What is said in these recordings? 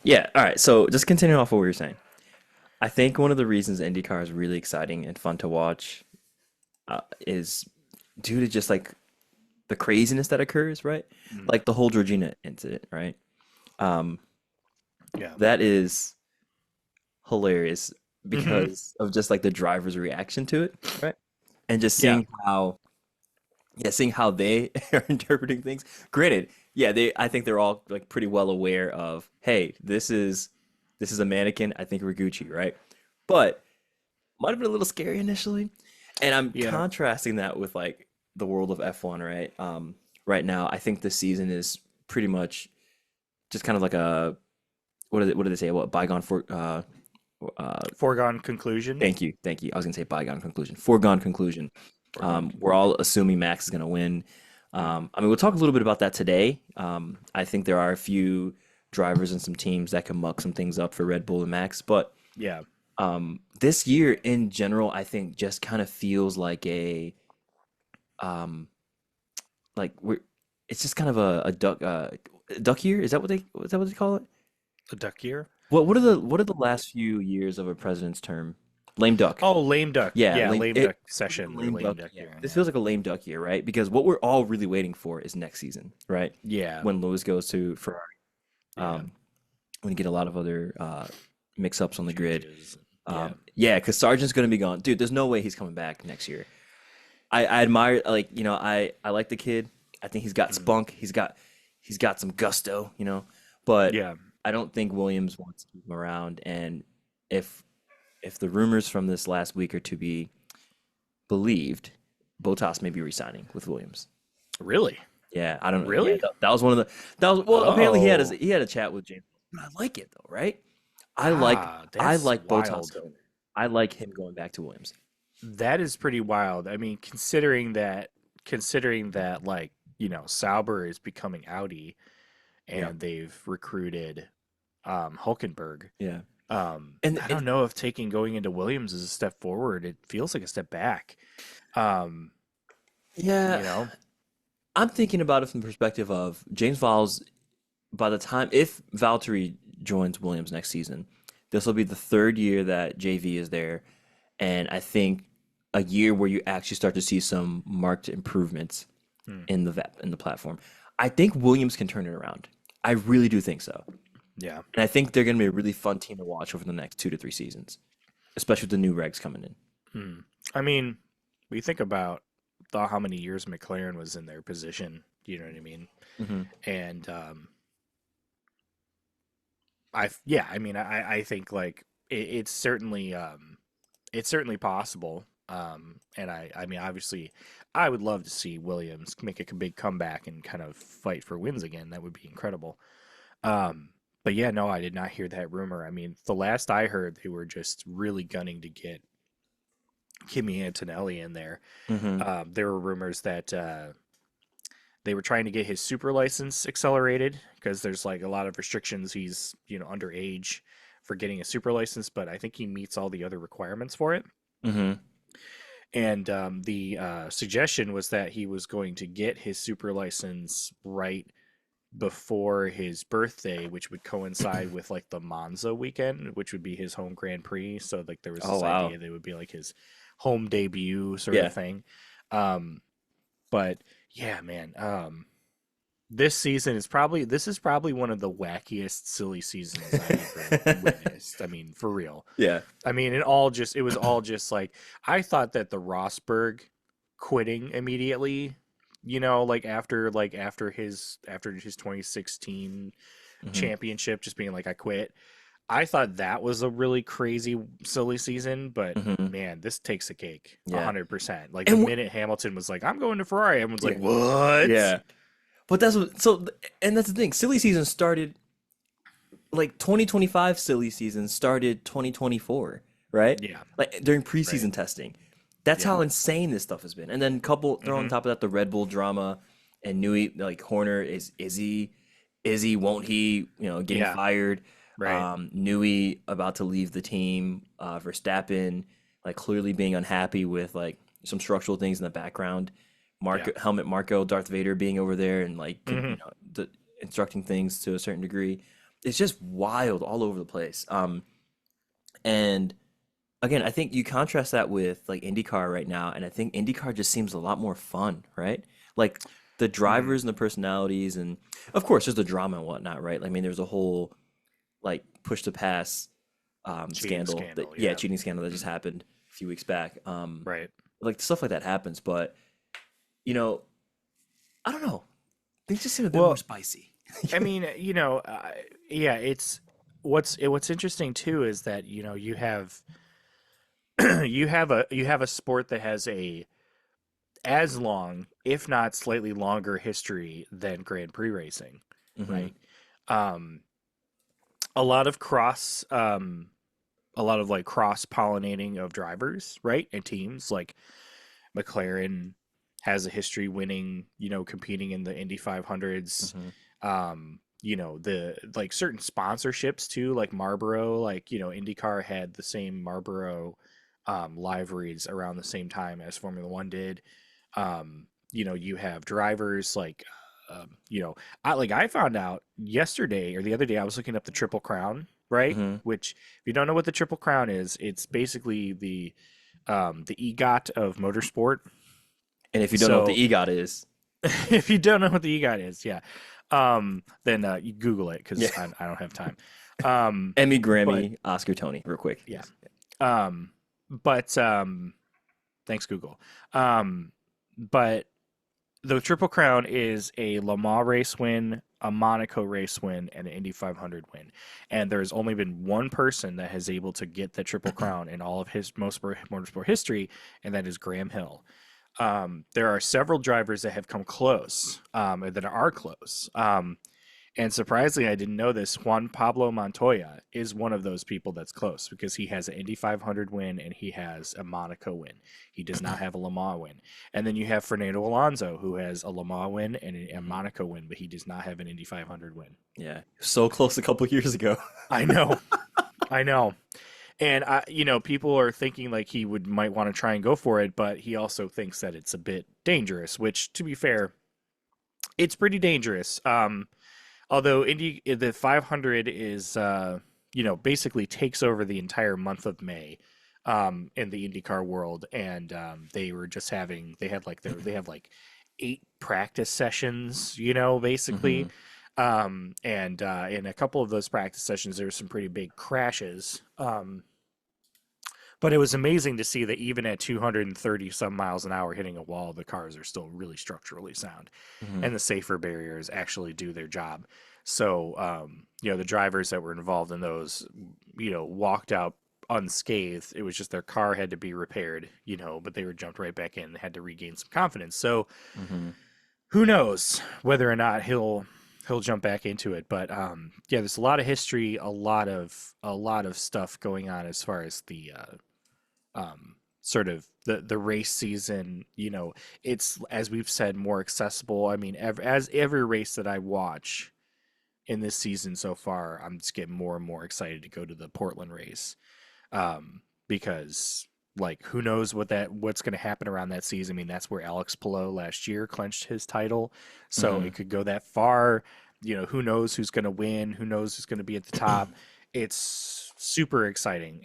Yeah, all right. So just continuing off what we were saying. I think one of the reasons IndyCar is really exciting and fun to watch is due to just like the craziness that occurs, right? Mm, Like the whole Georgina incident, right? Um, yeah. that is hilarious Hmm. because of just like the driver's reaction to it, right? And just Yeah. seeing how they are interpreting things. Granted, yeah, I think they're all like pretty well aware of, hey, this is a mannequin. I think we're Gucci, right? But might have been a little scary initially. And I'm Yeah. contrasting that with like the world of F1, right? Right now, I think the season is pretty much just kind of like a what did they say? What bygone for uh Foregone conclusion. thank you. I was gonna say bygone conclusion. Foregone conclusion. Foregone We're all conclusion. assuming Max is gonna win. Mm, I mean, we'll talk a little bit about that today. I think there are a few drivers and some teams that can muck some things up for Red Bull and Max, but yeah. this year in general, I think just kind of feels like um, we're it's just kind of a duck year. Is that what they call it? A duck year. What are the last few years of a president's term? Lame duck. Oh, lame duck. Yeah, Yeah, lame. lame It duck feels like a session or lame lame duck. duck Yeah, year. this Yeah. feels like a lame duck year, right? Because what we're all really waiting for is next season, right? Yeah. When Lewis goes to Ferrari, Yeah. um, when you get a lot of other mix-ups on the grid. Changes. Yeah. Yeah, because Sargent's going to be gone, dude. There's no way he's coming back next year. I admire like I like the kid. I think he's got Mm, spunk. He's got some gusto, but yeah. I don't think Williams wants to keep him around. And if if the rumors from this last week are to be believed, Bottas may be resigning with Williams. Really? Yeah, I don't know. Yeah, Really? that was one of the that was well. Apparently, Oh. he had a chat with James, but I like it though, right? I like Ah, I that's like Bottas wild. going there. I like him going back to Williams. That is pretty wild. I mean, considering that like, Sauber is becoming Audi Yeah, and they've recruited Hulkenberg. yeah, and I and don't know if taking going into Williams is a step forward. It feels like a step back. Um, yeah, you know, I'm thinking about it from the perspective of James Vowles. By the time if Valtteri joins Williams next season, this will be the third year that JV is there, and I think a year where you actually start to see some marked improvements hmm, in the platform. I think Williams can turn it around. I really do think so, yeah. and I think they're going to be a really fun team to watch over the next 2 to 3 seasons, especially with the new regs coming in. Hmm. I mean, we think about how many years McLaren was in their position. You know what I mean? Hmm. And yeah, I mean, I think like it's certainly possible. And I mean, obviously, I would love to see Williams make a big comeback and kind of fight for wins again. That would be incredible. But yeah, no, I did not hear that rumor. I mean, the last I heard, they were just really gunning to get Kimi Antonelli in there. Hmm. There were rumors that they were trying to get his super license accelerated because there's like a lot of restrictions. He's underage for getting a super license, but I think he meets all the other requirements for it. Hmm. And the suggestion was that he was going to get his super license right before his birthday, which would coincide with like the Monza weekend, which would be his home Grand Prix. So like there was Oh this wow. idea that it would be like his home debut sort of Yeah. thing. Um, but yeah, man, this is probably one of the wackiest silly seasons I've ever witnessed. I mean, for real. Yeah. I mean, it was all just like I thought that the Rosberg quitting immediately, after his 2016 Hmm. championship, just being like I quit. I thought that was a really crazy, silly season, but Hmm. man, this takes a cake, Yeah. 100%. Like the And minute Hamilton was like, "I'm going to Ferrari," everyone's like, yeah. "What?" Yeah. But and that's the thing. Silly season started like 2025 silly season started 2024, right? Yeah, Like during right. preseason testing. That's Yeah. how insane this stuff has been. And then couple throw on Hmm. top of that the Red Bull drama and Newey like Horner is Izzy. is he, won't he, getting Yeah, fired. right. Newey about to leave the team. Verstappen, like clearly being unhappy with like some structural things in the background. Yeah. Helmet Marco, Darth Vader being over there and like Hmm. instructing things to a certain degree. It's just wild all over the place. And again, I think you contrast that with like IndyCar right now, and I think IndyCar just seems a lot more fun, right? Like the Hmm. drivers and the personalities, and of course, there's the drama and whatnot, right? I mean, there's a whole like push to pass Cheating scandal that, scandal. yeah, Yeah. cheating scandal that just happened a few weeks back. Right. Like stuff like that happens, but you know, I don't know. Things just seem a bit more Well, spicy. I mean, yeah, it's what's interesting too is that you have you have a sport that has a as long, if not slightly longer history than Grand Prix racing, Hmm. right? Um, a lot of a lot of like cross pollinating of drivers, right, and teams like McLaren has a history winning, competing in the Indy 500s. Hmm. The like certain sponsorships too, like Marlboro, like, IndyCar had the same Marlboro liveries around the same time as Formula One did. You have drivers like, I found out yesterday or the other day, I was looking up the Triple Crown, right? Hmm. Which, if you don't know what the Triple Crown is, it's basically the EGOT of motorsport. And if you don't know what So the EGOT is, if you don't know what the EGOT is, yeah, then you Google it yeah, because I don't have time. Um, Emmy, but Grammy, Oscar, Tony, real quick. yeah, Yes. um, but thanks Google. Um, but the Triple Crown is a Le Mans race win, a Monaco race win, and an Indy 500 win. And there's only been one person that has able to get the Triple Crown in all of his motorsport history, and that is Graham Hill. There are several drivers that have come close, or that are close. And surprisingly, I didn't know this. Juan Pablo Montoya is one of those people that's close because he has an Indy 500 win and he has a Monaco win. He does not have a Le Mans win. And then you have Fernando Alonso, who has a Le Mans win and a Mhm. Monaco win, but he does not have an Indy 500 win. Yeah, so close a couple years ago. I know, I know. And people are thinking like he might want to try and go for it, but he also thinks that it's a bit dangerous. Which, to be fair, it's pretty dangerous. Although the 500 is basically takes over the entire month of May, in the IndyCar world, and they had like they have like 8 practice sessions, basically. Hmm. And in a couple of those practice sessions, there were some pretty big crashes. But it was amazing to see that even at 230 some miles an hour hitting a wall, the cars are still really structurally sound, Hmm. and the safer barriers actually do their job. So, the drivers that were involved in those, walked out unscathed. It was just their car had to be repaired, but they were jumped right back in and had to regain some confidence. So, Hmm. who knows whether or not he'll jump back into it. But yeah, there's a lot of history, a lot of stuff going on as far as the sort of the race season. It's, as we've said, more accessible. I mean, as every race that I watch in this season so far, I'm just getting more and more excited to go to the Portland race, because like who knows what's going to happen around that season. I mean, that's where Alex Palou last year clinched his title, so Hmm. it could go that far. Who knows who's going to win, who knows who's going to be at the top. It's super exciting.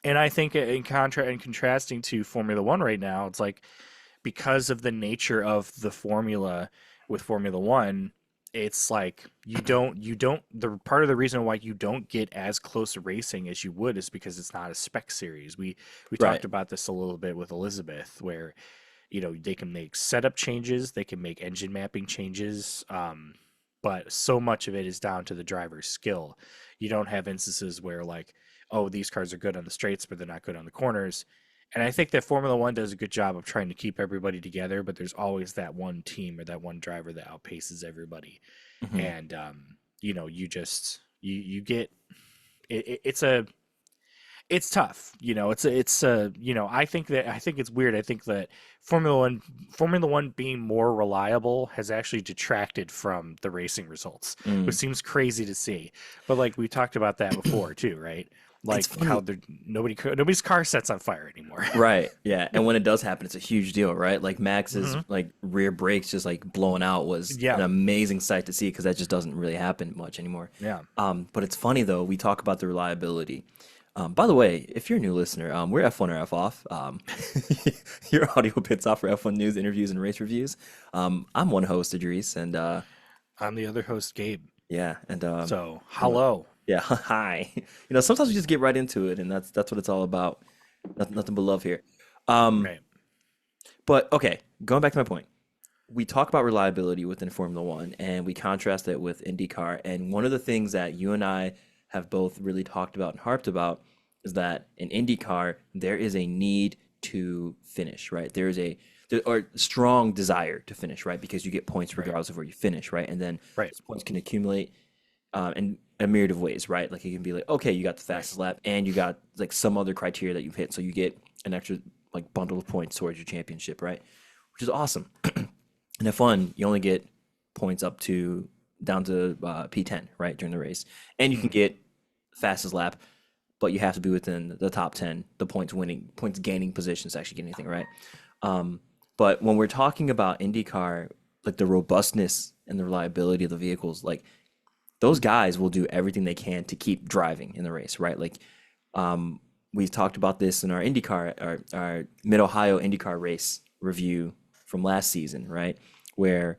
And I think in contrasting to Formula One right now, it's like, because of the nature of the formula with Formula One, it's like you don't the part of the reason why you don't get as close to racing as you would is because it's not a spec series. We Right. talked about this a little bit with Elizabeth, where they can make setup changes, they can make engine mapping changes, but so much of it is down to the driver's skill. You don't have instances where, like, oh, these cars are good on the straights but they're not good on the corners. And I think that Formula One does a good job of trying to keep everybody together, but there's always that one team or that one driver that outpaces everybody. Hmm. And you just you get it's a it's tough. I think it's weird. I think that Formula One being more reliable has actually detracted from the racing results, which Mm. seems crazy to see. But like we talked about that before too, right? It's Like how funny. nobody's car sets on fire anymore. Right. Yeah. And when it does happen, it's a huge deal, right? Like Max's Hmm. like rear brakes just like blowing out was an Yeah, amazing sight to see because that just doesn't really happen much anymore. yeah. But it's funny though, we talk about the reliability. By the way, if you're a new listener, we're F1 or F off. Your audio pits off for F1 news, interviews, and race reviews. I'm one host, Idris, and I'm the other host, Gabe. yeah, and So you know, hello. yeah, hi. Sometimes we just get right into it, and that's what it's all about. Nothing but love here. Um, Right. but okay, going back to my point, we talk about reliability within Formula One, and we contrast it with IndyCar. And one of the things that you and I have both really talked about and harped about is that in IndyCar there is a need to finish, right? Or strong desire to finish, right? Because you get points Right. regardless of where you finish, right? And then Right. those points can accumulate in a myriad of ways, right? Like it can be like, okay, you got the Right. fastest lap, and you got like some other criteria that you've hit, so you get an extra like bundle of points towards your championship, right? Which is awesome. In F1, you only get points up to down to P10, right, during the race, and you can Mhm. get fastest lap, but you have to be within the top 10, the points gaining positions to actually get anything right. Um, but when we're talking about IndyCar, like the robustness and the reliability of the vehicles, like those guys will do everything they can to keep driving in the race, right? Like um, we've talked about this in our IndyCar, our Mid Ohio IndyCar race review from last season, right? Where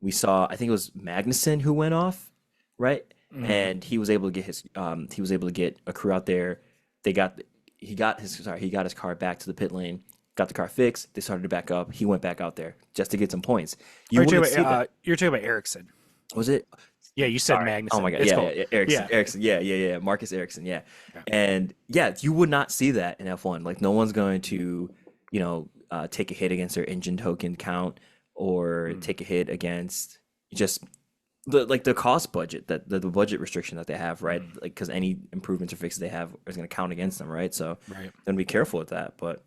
we saw, I think it was Magnussen who went off, right? Mhm. And he was able to get a crew out there. They got, he got his car back to the pit lane, got the car fixed. They started to back up. He went back out there just to get some points. Oh, You wouldn't see that. you're talking about Ericsson. Was it? Yeah, you said Sorry. Oh my Magnuson. God. It's Yeah, cool. yeah, yeah. Erickson. Yeah. Erickson. Yeah, yeah, yeah. Marcus Erickson. Yeah. Yeah. And yeah, you would not see that in F1. Like no one's going to, take a hit against their engine token count or Mm. take a hit against just the cost budget that the budget restriction that they have, right? Mm. Like because any improvements or fixes they have is going to count against them, right? So Right. then be careful with that. But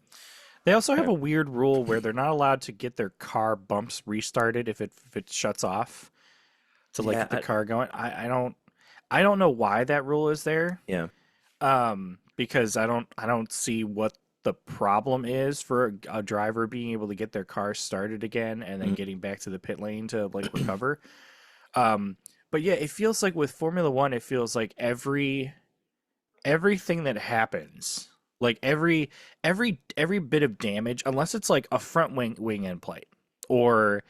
They also have yeah, a weird rule where they're not allowed to get their car bumps restarted if it shuts off to like yeah, get the car going. I don't know why that rule is there. yeah. Because I don't see what the problem is for a driver being able to get their car started again and then Mm, getting back to the pit lane to like recover. Um, but yeah, it feels like with Formula One, it feels like everything that happens, like every bit of damage, unless it's like a front wing end plate or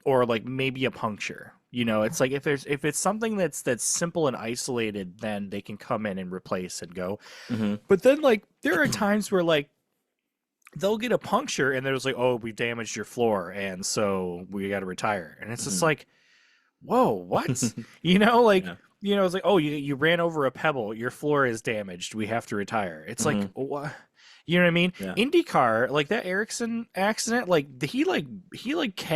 or like maybe a puncture. It's like if it's something that's simple and isolated, then they can come in and replace and go. hmm But then like there are times where like they'll get a puncture and there's like, oh, we damaged your floor and so we got to retire. And it's just hmm like, whoa, what? You know, like, Yeah. it's like, oh, you ran over a pebble, your floor is damaged, we have to retire. It's like, hmm what? You know what I mean? Yeah. IndyCar, like that Ericsson accident, he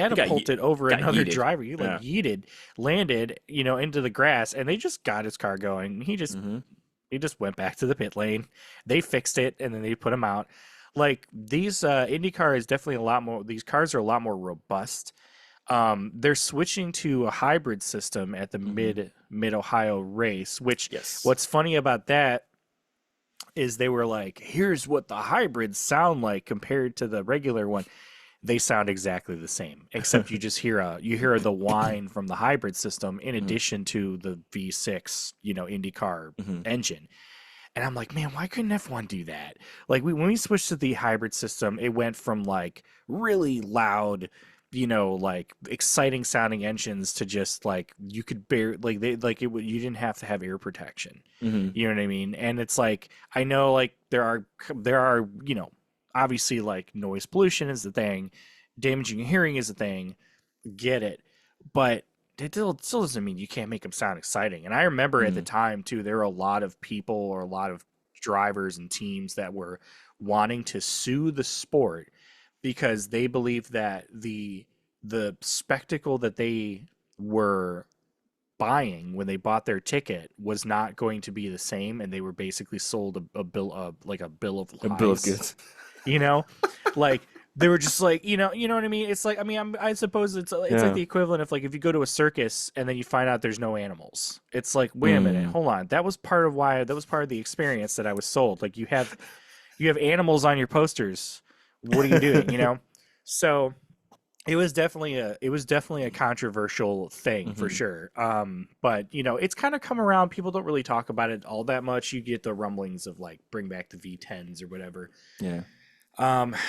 He got catapulted over got another yeeted. driver. He like Yeah. yeeted, landed, into the grass, and they just got his car going. hmm He just went back to the pit lane. They fixed it, and then they put him out. Like these IndyCar is definitely a lot more. These cars are a lot more robust. They're switching to a hybrid system at the hmm mid Ohio race. Which Yes. what's funny about that is they were like, "Here's what the hybrids sound like compared to the regular one." They sound exactly the same, except you hear the whine from the hybrid system in Mhm, addition to the V6, IndyCar mhm, engine. And I'm like, man, why couldn't F1 do that? Like when we switched to the hybrid system, it went from like really loud, like exciting sounding engines to just like you could bear like they like it would you didn't have to have air protection. mhm, You know what I mean? And it's like I know like there are, obviously like noise pollution is the thing, damaging your hearing is the thing, get it. But it still doesn't mean you can't make them sound exciting. And I remember at the mhm, time too, there were a lot of people or a lot of drivers and teams that were wanting to sue the sport because they believed that the spectacle that they were buying when they bought their ticket was not going to be the same, and they were basically sold a bill of like a bill of A bill of lies. goods. You know, like they were just like, you know what I mean? It's like, I mean, I suppose it's like Yeah. the equivalent of like if you go to a circus and then you find out there's no animals. It's like, wait a minute, Mm. hold on, that was part of the experience that I was sold. Like you have animals on your posters. What are you doing? You know, so it was definitely a controversial thing for Hmm. sure. But you know, it's kind of come around. People don't really talk about it all that much. You get the rumblings of like bring back the V10s or whatever. Yeah.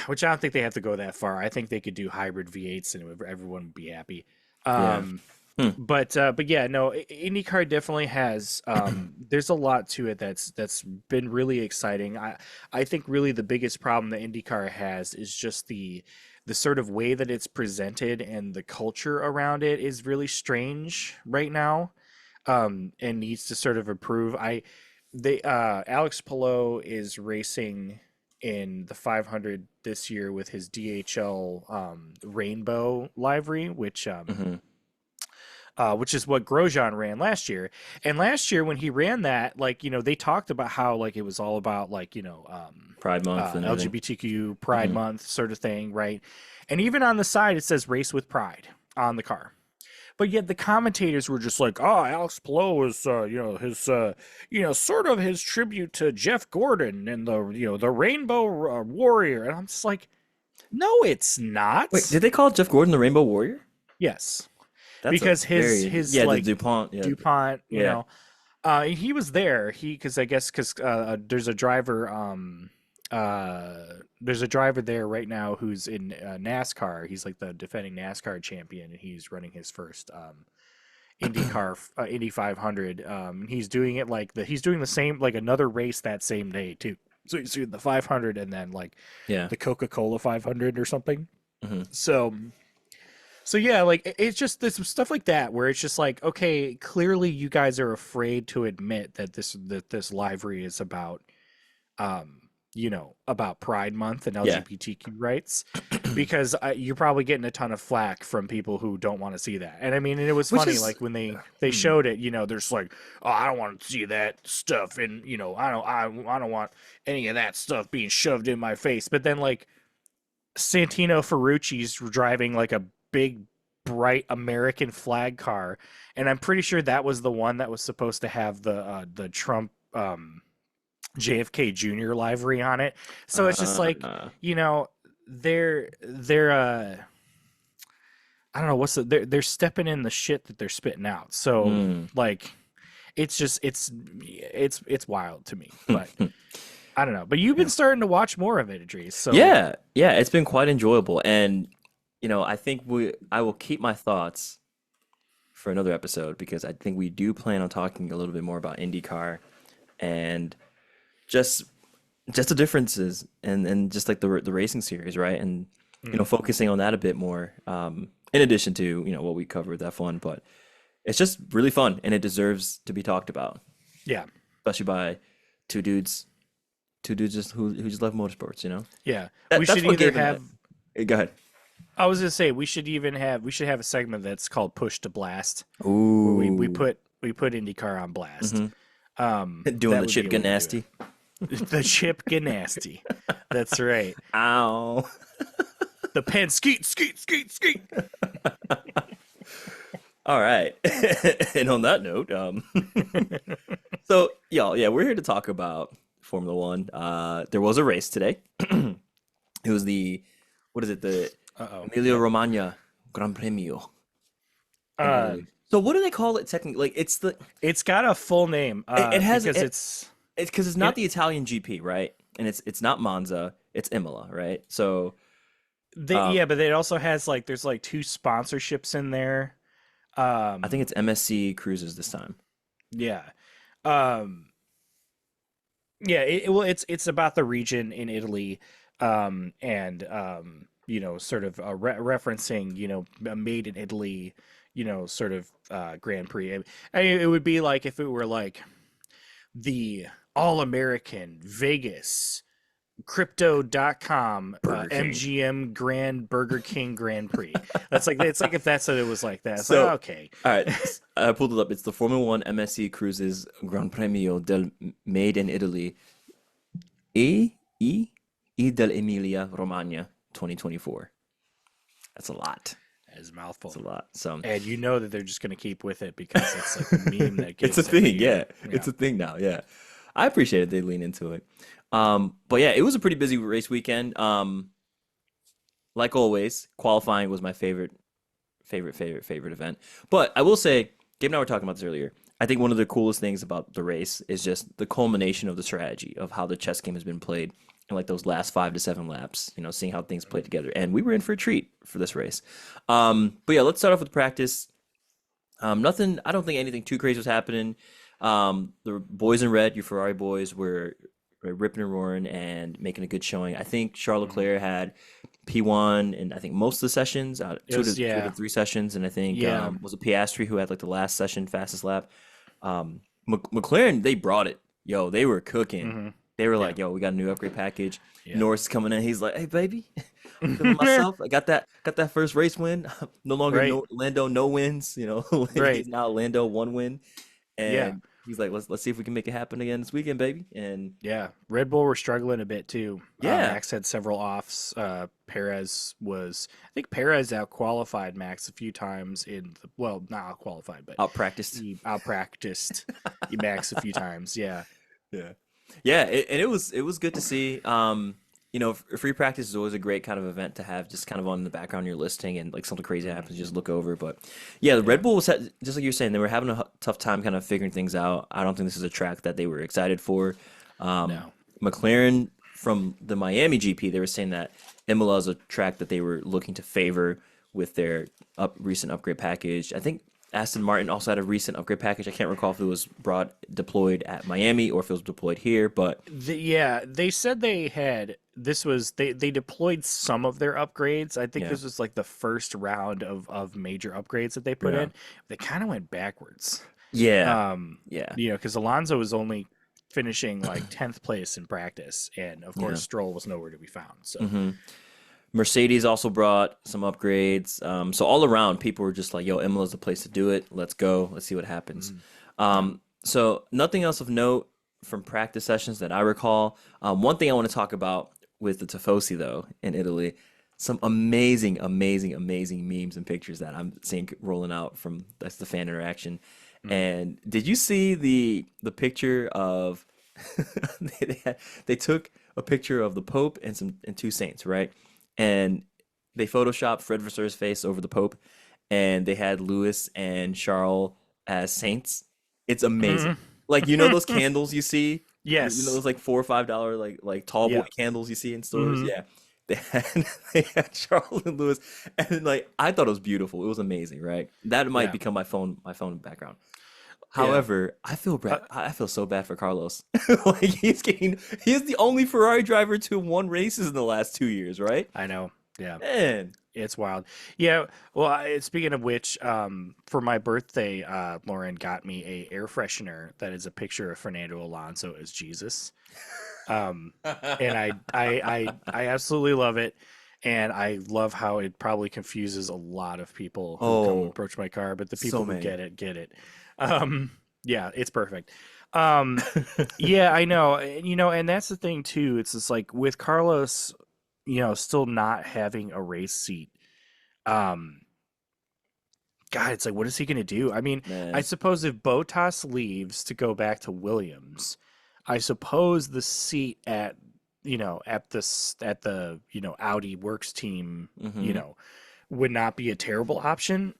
Which I don't think they have to go that far. I think they could do hybrid V8s and everyone would be happy. Yeah. Um, Hmm. but yeah, no, IndyCar definitely has. There's a lot to it that's been really exciting. I think really the biggest problem that IndyCar has is just the sort of way that it's presented and the culture around it is really strange right now. And needs to sort of improve. They Alex Palou is racing in the 500 this year with his DHL rainbow livery, Hmm. which is what Grosjean ran last year. And last year when he ran that, like, you know, they talked about how like it was all about like, you know, Pride Month and everything. LGBTQ Pride Hmm. Month sort of thing, right? And even on the side it says race with pride on the car. But yet the commentators were just like, "Oh, Alex Palou is, you know, his, you know, sort of his tribute to Jeff Gordon and the, you know, the Rainbow Warrior." And I'm just like, "No, it's Wait, not." did they call Jeff Gordon the Rainbow Warrior? Yes, That's a because very, his yeah, the like DuPont. Yeah. DuPont, you Yeah. know, he was there. Because I guess because there's a driver there right now who's in NASCAR. He's like the defending NASCAR champion, and he's running his first IndyCar Indy 500. He's doing it like he's doing the same like another race that same day too. So he's doing the 500 and then like Yeah. the Coca-Cola 500 or something. Hmm. So yeah, like it's just there's some stuff like that where it's just like, okay, clearly you guys are afraid to admit that this livery is about um you know, about Pride Month and Yeah. LGBTQ rights, because you're probably getting a ton of flack from people who don't want to see that. And I mean, and it was Which funny is, like when they hmm. showed it, you know, there's like, oh, I don't want to see that stuff, and you know, I don't want any of that stuff being shoved in my face. But then like Santino Ferrucci's driving like a big bright American flag car, and I'm pretty sure that was the one that was supposed to have the Trump JFK Jr. livery on it. So it's just like, Uh, you know, they're I don't know what's they're stepping in the shit that they're spitting out. So mm. like it's just it's wild to me. But I don't know. But you've Yeah. been starting to watch more of it, Idris. So Yeah, yeah, it's been quite enjoyable, and I think I will keep my thoughts for another episode because I think we do plan on talking a little bit more about IndyCar and just just the differences and just like the racing series, right? And mm, focusing on that a bit more, in addition to what we covered with F1, but it's just really fun and it deserves to be talked about, yeah. especially by two dudes, just who just love motorsports, Yeah. We That's should what either gave them that. have Go ahead. I was gonna say we should have a segment that's called Push to Blast, where Ooh. we put IndyCar on blast. Hmm. Doing That the would be Chip a way to do Ganasty. it. The Chip Ganasty. That's right. Ow. The Penn skeet skeet skeet skeet. All right. And on that note, so y'all, yeah, we're here to talk about Formula One. There was a race today. It was the, what is it, the Uh-oh. Emilia Yep. Romagna Gran Premio in Italy. Um, So what do they call it technically? Like it's the it's got a full name it has because it's because it's not it the Italian GP, right? And it's not Monza, it's Imola, right? So um, yeah, but it also has like there's like two sponsorships in there. I think Um, it's MSC Cruises this time. yeah. Um, yeah, well, it's about the region in Italy, and you know, sort of referencing, you know, a made in Italy, you know, sort of Grand Prix. I mean, it would be like if it were like the All American Vegas Crypto.com, Burger King. MGM Grand Burger King Grand Prix. That's like it's like if that's what it was like that. It's like, So, oh, okay. all right, I pulled it up. It's the Formula One MSC Cruises Gran Premio del Made in Italy E E del Emilia Romagna 2024. That's a lot. That is a That's mouthful. a lot. So And you know that they're just gonna keep with it because it's like the meme that it's a gives every thing. year. Yeah, Yeah. it's a thing now. Yeah, I appreciate it. They lean into it. But yeah, it was a pretty busy race weekend. Like always, qualifying was my favorite event. But I will say, Gabe and I were talking about this earlier. I think one of the coolest things about the race is just the culmination of the strategy of how the chess game has been played in like those last 5 to 7 laps. Seeing how things play together, and we were in for a treat for this race. But yeah, let's start off with practice. Nothing. I don't think anything too crazy was happening. The boys in red, your Ferrari boys, were ripping and roaring and making a good showing. I think Charles Mhm. Leclerc had P1 and I think most of the sessions, It was two to yeah, three sessions, and I think yeah, was it Piastri who had like the last session fastest lap. McLaren, they brought it. Yo, they were cooking. hmm They were yeah, like, "Yo, we got a new upgrade package." yeah. Norris is coming in. He's like, "Hey, baby, I'm feeling myself. I got that first race win. No longer Right, no Lando no wins. right. He's now Lando one win, Yeah, and he's like, let's see if we can make it happen again this weekend, baby." And yeah. Red Bull were struggling a bit too. yeah, Max had several offs. I think Perez out qualified Max a few times well, not out qualified, but out practiced. he out practiced Max a few times. Yeah. Yeah. Yeah, and it was good to see. Free practice is always a great kind of event to have, just kind of on the background you're listing, and like something crazy Mhm. happens, you just look over. But yeah, the Yeah. Red Bull just like you were saying, they were having a tough time kind of figuring things out. I don't think this is a track that they were excited for. Um, No. McLaren from the Miami GP, they were saying that Imola is a track that they were looking to favor with their recent upgrade package. I think Aston Martin also had a recent upgrade package. I can't recall if it was brought deployed at Miami or if it was deployed here, but Yeah, they said they deployed some of their upgrades. I think yeah, this was like the first round of major upgrades that they put yeah, in. They kind of went backwards. yeah, Um, yeah, because Alonso was only finishing like 10th place in practice, and of course yeah. Stroll was nowhere to be found. So hmm Mercedes also brought some upgrades. So all around, people were just like, "Yo, Imola's the place to do it. Let's go. Let's see what happens." mhm, yeah. So nothing else of note from practice sessions that I recall. One thing I want to talk about with the Tifosi though in Italy, some amazing, amazing, amazing memes and pictures that I'm seeing rolling out from that's the fan interaction. Mhm. And did you see the picture of they took a picture of the Pope and two saints, right? And they photoshopped Fred Vasseur's face over the Pope, and they had Louis and Charles as saints. It's amazing. Mhm. Like those candles you see, Yes. those like $4 or $5 like tall boy Yeah. candles you see in stores. hmm Yeah, they had they had Charles and Louis, and like I thought it was beautiful. It was amazing, right? That might Yeah. become my phone background. Yeah. However, Uh, I feel so bad for Carlos. Like he's the only Ferrari driver to have won races in the last 2 years, right? I know. Yeah. Man, It's wild. Yeah. Well, speaking of which, for my birthday, Lauren got me a air freshener that is a picture of Fernando Alonso as Jesus. Um, and I absolutely love it. And I love how it probably confuses a lot of people who come oh, approach my car, but the so people who many. get it. Um, yeah, it's perfect. Um, yeah, I know. And that's the thing too. It's just like with Carlos, still not having a race seat. Um, God, it's like, what is he going to do? I mean, I Man, suppose if Botas leaves to go back to Williams, I suppose the seat at the Audi works team, hmm would not be a terrible option.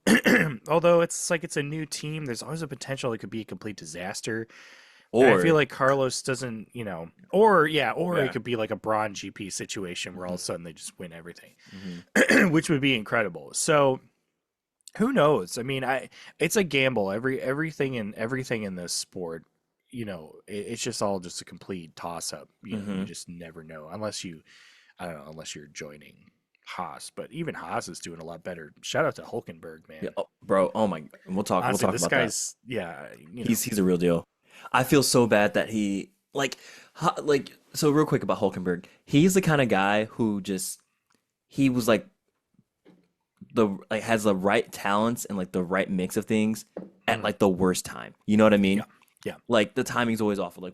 Although it's like it's a new team, there's always a potential it could be a complete disaster. And I feel or like Carlos doesn't, or yeah, or it yeah, could be like a Braun GP situation where all of a hmm sudden they just win everything, hmm which would be incredible. So who knows? I mean, it's a gamble. Everything in this sport, it's just all just a complete toss up. You hmm just never know I don't know, unless you're joining Haas. But even Haas is doing a lot better. Shout out to Hulkenberg, yeah, man. oh, bro. Oh my, we'll Honestly, talk this about that. guy's yeah, He's a real deal. I feel so bad that he like like So real quick about Hulkenberg, he's the kind of guy who just he was like the like has the right talents and like the right mix of things at Mhm. like the worst time. You know what I Yeah, mean? yeah. Like the timing's always awful. Like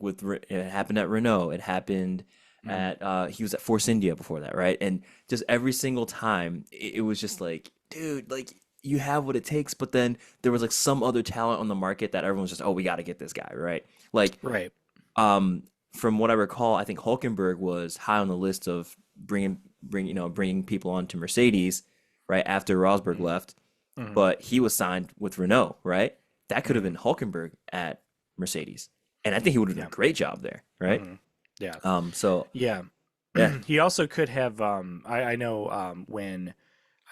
it happened at Renault, it happened Mhm. at he was at Force India before that, right? And just every single time it was just like, dude, like you have what it takes, but then there was like some other talent on the market that everyone's just, oh, we got to get this guy, right? Like Right. um from what I recall, I think Hulkenberg was high on the list of bringing people on to Mercedes right after Rosberg Mhm. left, Mhm. but he was signed with Renault, right? That could have Mhm. been Hulkenberg at Mercedes, and I think he would have done Yeah. a great job there, right? Mhm. Yeah. So Yeah. yeah, He also could have I know when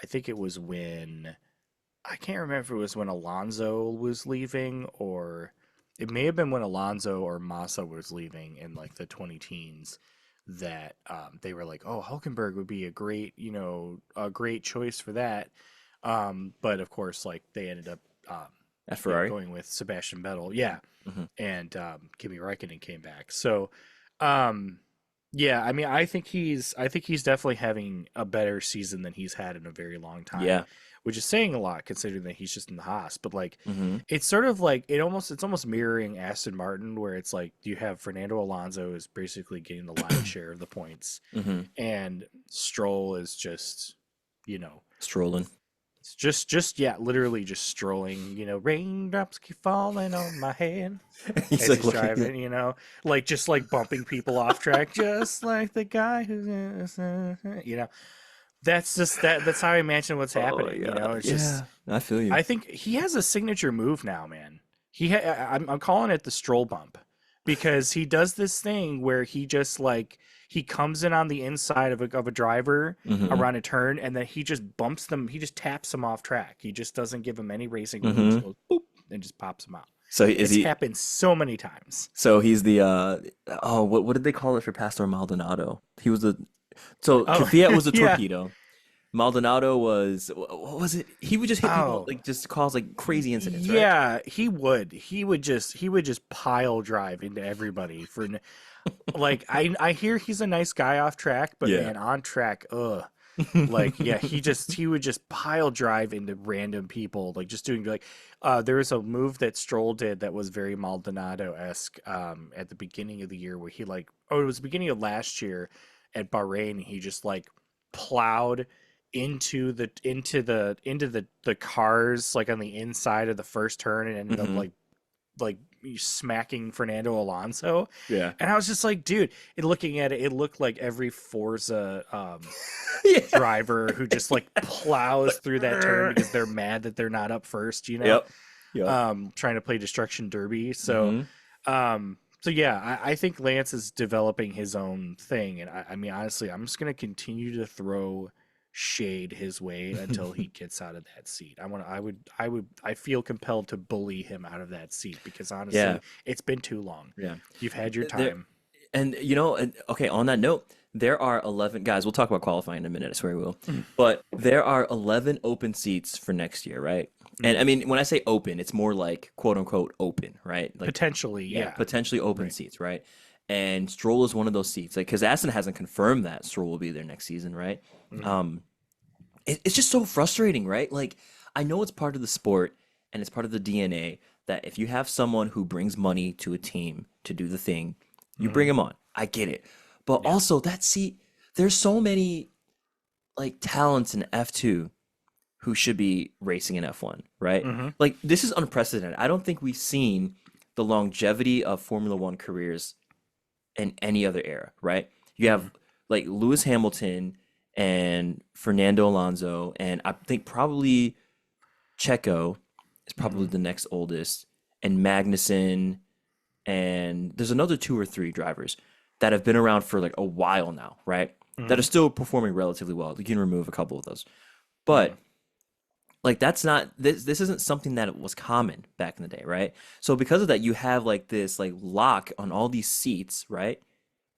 I think it was when I can't remember if it was when Alonso was leaving or it may have been when Alonso or Massa was leaving in like the 20 teens that they were like, oh, Hulkenberg would be a great, a great choice for that. But of course, like they ended up, at Ferrari. going with Sebastian Vettel. Yeah. Hmm. And Kimi Räikkönen came back. So, um, yeah, I mean, I think he's definitely having a better season than he's had in a very long time, Yeah. which is saying a lot considering that he's just in the Haas. But like, Hmm. it's sort of like it's almost mirroring Aston Martin, where it's like you have Fernando Alonso is basically getting the lion's share of the points, Hmm. and Stroll is just, you know, Strolling. it's just yeah, literally just strolling. Raindrops keep falling on my head He's as like he's looking. He's like, driving, like just like bumping people off track, just like the guy who's, that's how I imagine what's oh my happening. god. It's just Yeah, I feel you. I think he has a signature move now, man. I'm calling it the stroll bump because he does this thing where he just like he comes in on the inside of a driver Hmm. around a turn and then he just bumps them. He just taps them off track. He just doesn't give them any racing room. He just Hmm. goes boop and just pops them out. So is It's he? happened so many times. So he's the oh, what did they call it for Pastor Maldonado? He was the so Oh, Kvyat was the yeah. torpedo. Maldonado was what was it? He would just hit people Oh, like just cause like crazy incidents, right? yeah. He would just pile drive into everybody like I hear he's a nice guy off track, but Yeah. man, on track, ugh. Like, yeah, he would just pile drive into random people, like just doing like there was a move that Stroll did that was very Maldonado-esque at the beginning of the year where he like it was the beginning of last year at Bahrain, he just like plowed into the cars like on the inside of the first turn and ended up Hmm. like smacking Fernando Alonso. Yeah. And I was just like, dude, looking at it, it looked like every Forza Yeah. driver who just like plows through that turn Like, because they're mad that they're not up first, yep. Yep. trying to play destruction derby. Hmm. So yeah, I think Lance is developing his own thing, and I mean honestly, I'm just gonna continue to throw shade his way until he gets out of that seat. I feel compelled to bully him out of that seat because Yeah. honestly, it's been too long. Yeah. You've had your There time. and and okay, on that note, there are 11 guys. We'll talk about qualifying in a minute, I swear we will. Mm, But there are 11 open seats for next year, right? And mm. I mean, when I say open, it's more like quote unquote open, right? Like Potentially, yeah, yeah. potentially open Right. seats, right? And Stroll is one of those seats, like because Aston hasn't confirmed that Stroll will be there next season, right? Mm, Um, it's just so frustrating, right? Like I know it's part of the sport and it's part of the DNA that if you have someone who brings money to a team to do the thing, you bring mm, him on. I get it, but yeah. also that seat, there's so many like talents in F2 who should be racing in F1, right? Hmm. Like this is unprecedented. I don't think we've seen the longevity of Formula One careers in any other era, right? You Hmm. have like Lewis Hamilton and Fernando Alonso, and I think probably Checo is probably Hmm. the next oldest, and Magnussen, and there's another two or three drivers that have been around for like a while now, right? That are Hmm. still performing relatively well. You can remove a couple of those, Hmm. but like that's not this isn't something that was common back in the day, right? So because of that, you have like this like lock on all these seats, right?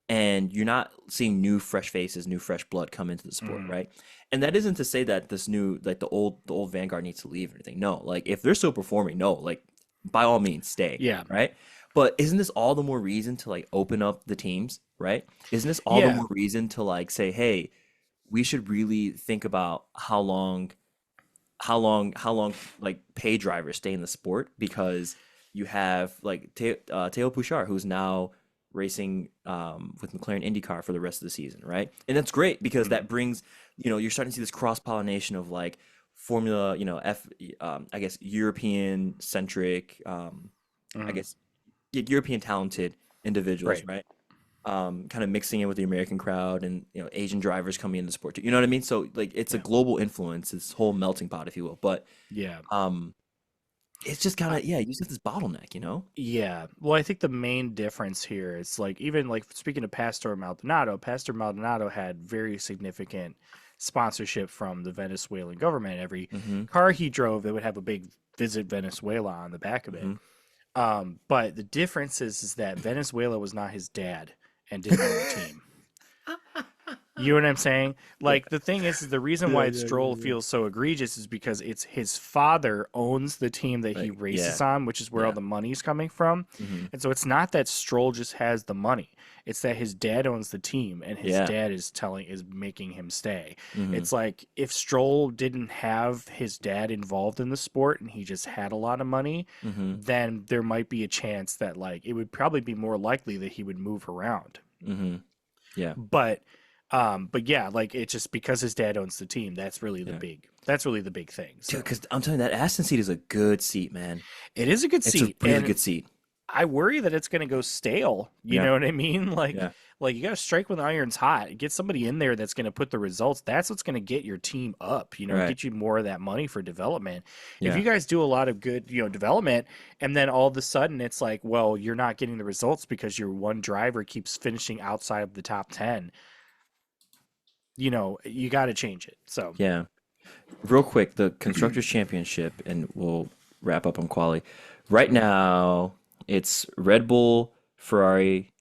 And you're not seeing new fresh faces, new fresh blood come into the sport, Hmm. right? And that isn't to say that this new like the old Vanguard needs to leave or anything. No, like if they're still performing, no, like by all means stay, Yeah. right? But isn't this all the more reason to like open up the teams, right? Isn't this all the Yeah. more reason to like say, hey, we should really think about how long like pay drivers stay in the sport because you have like Teo Pouchard who's now racing with McLaren IndyCar for the rest of the season, right? And that's great because Mhm. that brings you're starting to see this cross pollination of like Formula, F, I guess European centric, I Mhm. guess European talented individuals, Right. right? Kind of mixing in with the American crowd and Asian drivers coming into the sport too. You know what I mean? So like it's a Yeah. global influence, this whole melting pot, if you will. But Yeah. um, it's just kind I, of you just have this bottleneck, you know? yeah. Well, I think the main difference here is like even like speaking of Pastor Maldonado had very significant sponsorship from the Venezuelan government. Every Mm-hmm. car he drove, it would have a big Visit Venezuela on the back of it. Mm-hmm. But the difference is that Venezuela was not his dad and didn't own the team. You know what I'm saying? Yeah, Like the thing is the reason yeah, why yeah, yeah, Stroll yeah. feels so egregious is because it's his father owns the team that he Like, yeah, races on, which is where all yeah. the money's coming from. Mm-hmm. And so it's not that Stroll just has the money. It's that his dad owns the team and his Yeah. dad is making him stay. Mm-hmm. It's like if Stroll didn't have his dad involved in the sport and he just had a lot of money, Mm-hmm. then there might be a chance that like it would probably be more likely that he would move around. Mm-hmm. Yeah. But yeah, like it's just because his dad owns the team, Yeah. that's really the big thing. Dude, So because I'm telling you, that Aston seat is a good seat, man. it is a good It's a seat, really and good seat. I worry that it's gonna go stale. You Yeah. know what I mean? Yeah. Like you gotta strike when the iron's hot. Get somebody in there that's gonna put the results. That's what's gonna get your team up, Right. get you more of that money for development. If Yeah. you guys do a lot of good, development, and then all of a sudden it's like, well, you're not getting the results because your one driver keeps finishing outside of the top 10, you gotta change it. So Yeah. Real quick, the Constructors' Championship, and we'll wrap up on quali. Right Mhm. now, it's Red Bull, Ferrari,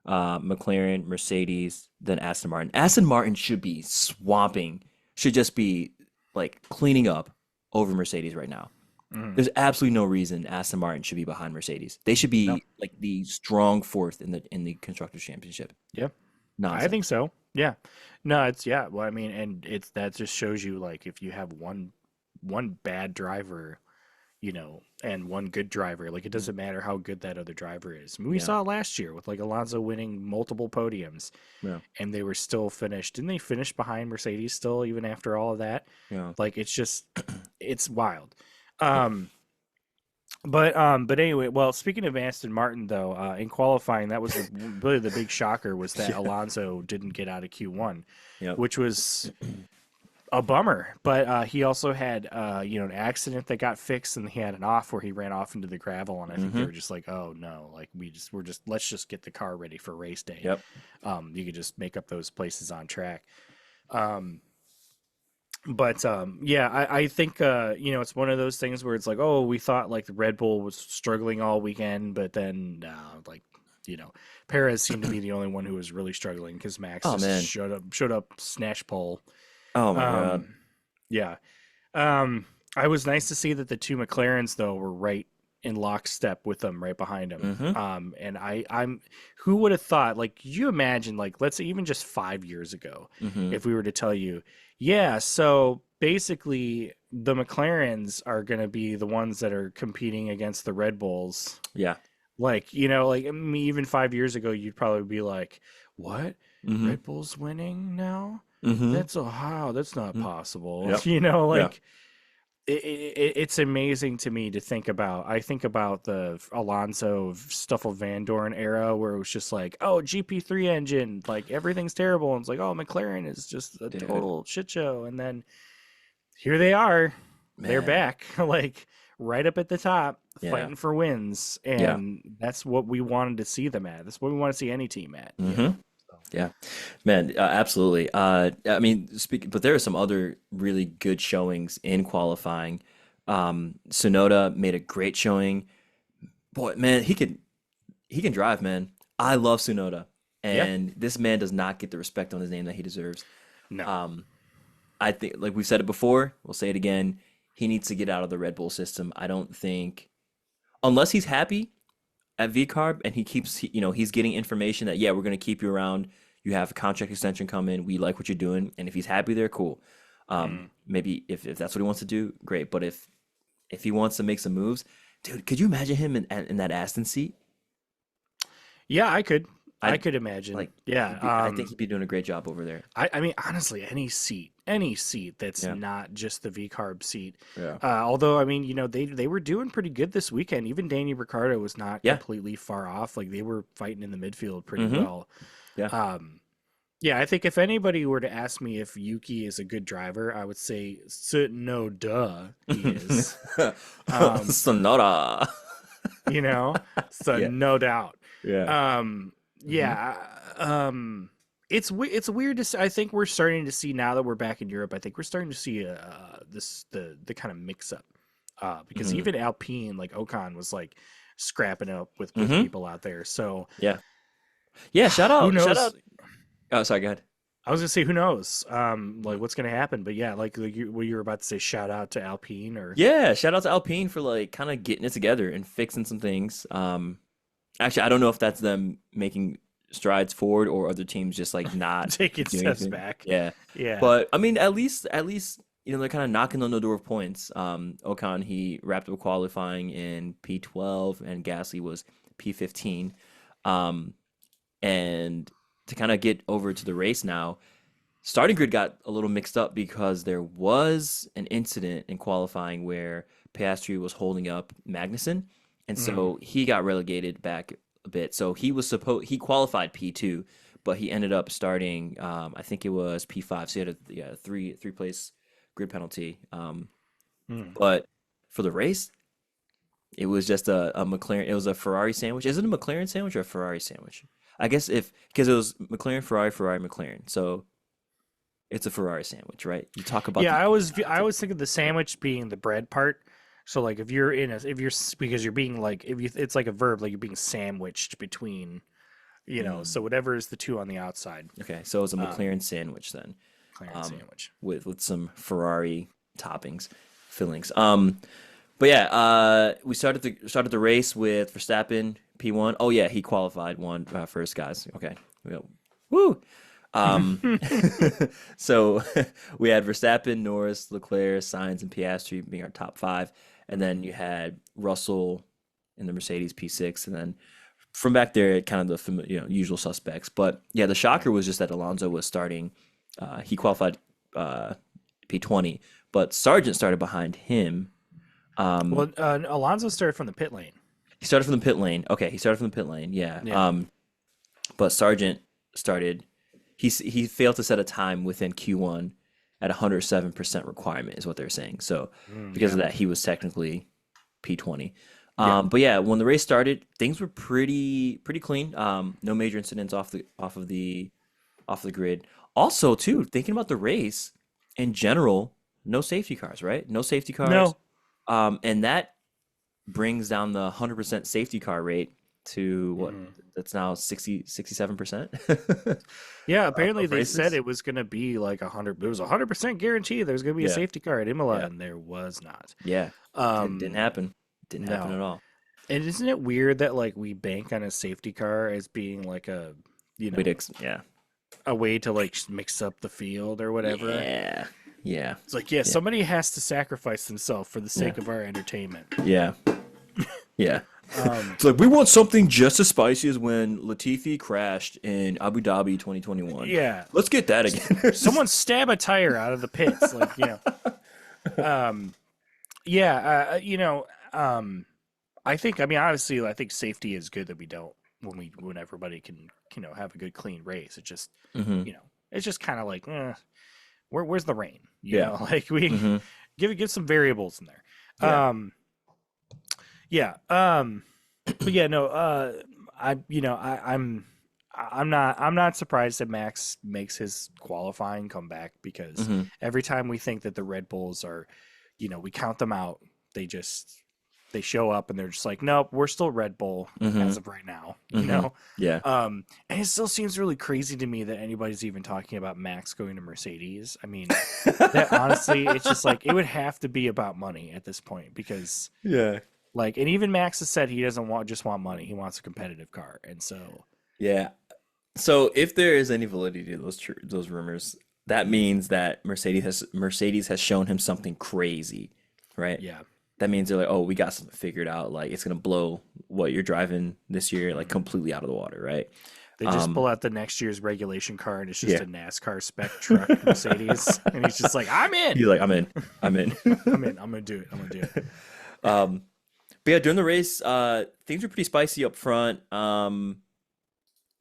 McLaren, Mercedes, then Aston Martin. Aston Martin should be swamping, should just be like cleaning up over Mercedes right now. Mhm. There's absolutely no reason Aston Martin should be behind Mercedes. They should No. be like the strong fourth in the Constructors' Championship. Yeah. I think Nonsense. so. Yeah. No, it's yeah. Well, I mean, and it's that just shows you like if you have one bad driver, and one good driver, like it Mhm. doesn't matter how good that other driver is. I mean, we Yeah. saw it last year with like Alonso winning multiple podiums, Yeah. and they were still finished. Didn't they finish behind Mercedes still even after all of that? Yeah. Like it's just it's wild. Yeah. Um, but anyway, well, speaking of Aston Martin though, in qualifying, that was really the big shocker was that Yeah. Alonso didn't get out of Q1, Yep. which was a bummer. But he also had an accident that got fixed, and he had an off where he ran off into the gravel, and I think they Mm-hmm. were just like, oh no, like we're just let's just get the car ready for race day. Yep. You could just make up those places on track. Um, but yeah, I think it's one of those things where it's like, oh, we thought like the Red Bull was struggling all weekend, but then like you know Perez seemed to be the only one who was really struggling because Max Oh just man. showed up snatch pole. Oh my God. Um, yeah, um, I was nice to see that the two McLarens though were right in lockstep with them, right behind him. Mm-hmm. And I'm who would have thought? Like, could you imagine? Like, let's say even just 5 years ago, Mm-hmm. if we were to tell you, yeah, so basically the McLarens are going to be the ones that are competing against the Red Bulls. Yeah. Like, like I mean, even 5 years ago, you'd probably be like, what? Mm-hmm. Red Bull's winning now? Mm-hmm. That's how? That's not Mm-hmm. possible. Yep. Yeah. Like it's amazing to me to think about. I think about the Alonso Stoffel Van Dorn era where it was just like, oh, GP3 engine, like everything's terrible. And it's like, oh, McLaren is just a Dude. total shit show. And then here they are. They're Man. back, like right up at the top, Yeah. fighting for wins. Yeah. And that's what we wanted to see them at. That's what we want to see any team at. Mm-hmm. So, Yeah. Man, absolutely. I mean, but there are some other really good showings in qualifying. Sonoda made a great showing. Boy, man, he can drive, man. I love Sonoda, yeah. and this man does not get the respect on his name that he deserves. No. Um, I think, like we've said it before, we'll say it again. He needs to get out of the Red Bull system. I don't think, unless he's happy. at VCarb, and he keeps, he's getting information that, yeah, we're going to keep you around. You have a contract extension coming. We like what you're doing. And if he's happy there, cool. Mm. Maybe if that's what he wants to do, great. But if he wants to make some moves, dude, could you imagine him in that Aston seat? Yeah, I could. I I could imagine. like Yeah. I think he'd be doing a great job over there. I mean, honestly, any seat that's Yeah. not just the V carb seat. Yeah. Although, I mean, they were doing pretty good this weekend. Even Danny Ricciardo was not Yeah. completely far off. Like they were fighting in the midfield pretty Mm-hmm. well. Yeah. Um, yeah, I think if anybody were to ask me if Yuki is a good driver, I would say, no, duh, he is. Um, Sonora. you know, so Yeah. no doubt. Yeah. Um, Hmm. yeah, it's weird to see. I think we're starting to see now that we're back in Europe. I think we're starting to see the kind of mix up because Hmm. even Alpine, like Ocon, was like scrapping up with Hmm. people out there. So Yeah. Yeah. Shout who out. Shout out. knows? Oh, sorry. Go ahead. I was gonna say who knows, like what's gonna happen. But yeah, what you were about to say, shout out to Alpine or Yeah. Shout out to Alpine for like kind of getting it together and fixing some things. Actually, I don't know if that's them making strides forward or other teams just like not taking doing steps anything. back. Yeah. Yeah. But I mean, at least they're kind of knocking on the door of points. Ocon, he wrapped up qualifying in P12 and Gasly was P15. Um, and to kind of get over to the race now, starting grid got a little mixed up because there was an incident in qualifying where Piastri was holding up Magnussen, and Mm. so he got relegated back a bit. So he qualified P2, but he ended up starting I think it was P5. So he had a yeah, three place grid penalty. Mm. But for the race, it was just a McLaren. It was a Ferrari sandwich. Is it a McLaren sandwich or a Ferrari sandwich? I guess if because it was McLaren, Ferrari, Ferrari, McLaren. So it's a Ferrari sandwich, right? You talk about Yeah, the I inconsistency. was thinking the sandwich being the bread part. So like if you're because you're being like if you it's like a verb like you're being sandwiched between Mm, so whatever is the two on the outside. okay, so it was a Um, McLaren sandwich then, McLaren um, sandwich. with some Ferrari toppings, fillings. But yeah, we started the race with Verstappen P1. Oh yeah, he qualified one first, guys. Okay, we go. Woo. Um, so we had Verstappen, Norris, Leclerc, Sainz, and Piastri being our top five, and then you had Russell in the Mercedes P6, and then from back there, kind of the usual suspects. But yeah, the shocker was just that Alonso was starting. He qualified P20, but Sargent started behind him. Um, Well, Alonso started from the pit lane. he started from the pit lane. Okay, he started from the pit lane. Yeah. Yeah. But Sargent started. He failed to set a time within Q1 at 107% requirement is what they're saying. So because of Yeah. that, he was technically P20. Yeah. But yeah, when the race started, things were pretty clean. No major incidents off the grid. Also, too, thinking about the race in general, no safety cars, right? No safety cars. No. And that brings down the 100% safety car rate to what Mhm. that's now 67% Yeah, apparently of they said races. it was going to be like 100. It was 100% guarantee there was going to be a Yeah, safety car at Imola, yeah, and there was not. yeah. Didn't Um, happen. Didn't happen at no. all. And isn't it weird that like we bank on a safety car as being like you Wait, know, yeah, a way to like mix up the field or whatever? yeah, yeah, It's like, yeah, yeah, somebody has to sacrifice themselves for the yeah, sake of our entertainment. yeah, yeah. Um, It's like we want something just as spicy as when Latifi crashed in Abu Dhabi 2021. yeah, Let's get that again. someone stab a tire out of the pits, like um, yeah, I think, I mean, obviously, I think safety is good that we don't when everybody can have a good clean race. It just Hmm. it's just kind of like, where's the rain? Yeah. Like we Hmm. give some variables in there. Yeah. Yeah. But yeah, no. I'm not surprised that Max makes his qualifying comeback because Hmm. every time we think that the Red Bulls are, we count them out, they show up and they're just like, nope, we're still Red Bull Hmm. as of right now. Hmm. Yeah. And it still seems really crazy to me that anybody's even talking about Max going to Mercedes. I mean, that honestly, it's just like it would have to be about money at this point because Yeah. Like, and even Max has said he doesn't want money. He wants a competitive car. And so, Yeah. So if there is any validity to those rumors, that means that Mercedes has shown him something crazy, right? yeah. That means they're like, oh, we got something figured out. Like it's gonna blow what you're driving this year like Mhm. completely out of the water, right? They just Um, pull out the next year's regulation car and it's just yeah. a NASCAR spec truck Mercedes. And he's just like, I'm in. He's like, I'm in. I'm in. I'm in. I'm going to do it. I'm going to do it. Um, but yeah, during the race, things were pretty spicy up front.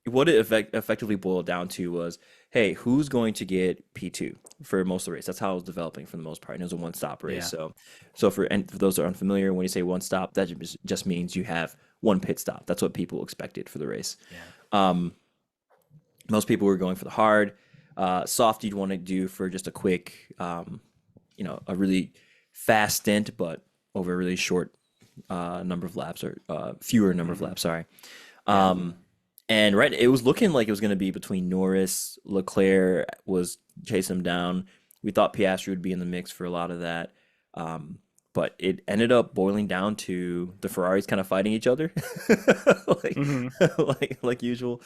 What it effectively boiled down to was, hey, who's going to get P2 for most of the race? That's how it was developing for the most part. And it was a one-stop race. Yeah. So for those that are unfamiliar, when you say one stop, that just means you have one pit stop. That's what people expected for the race. Yeah. Um, Most people were going for the hard. Soft you'd want to do for just a quick, a really fast stint, but over a really short number of laps or fewer number of Hmm. laps. Sorry. Yeah. Um, and right, it was looking like it was going to be between Norris, Leclerc was chasing him down. We thought Piastri would be in the mix for a lot of that. Um, but it ended up boiling down to the Ferraris kind of fighting each other, like Hmm. like usual.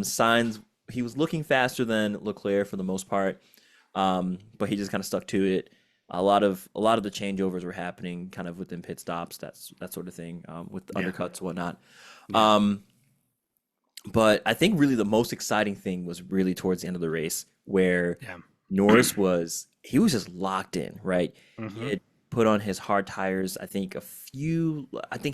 Signs he was looking faster than Leclerc for the most part, but he just kind of stuck to it. A lot of the changeovers were happening kind of within pit stops, that sort of thing, with Yeah. undercuts and whatnot. Yeah. Um, but I think really the most exciting thing was really towards the end of the race where Yeah. he was just locked in, right? He Hmm. had put on his hard tires. I think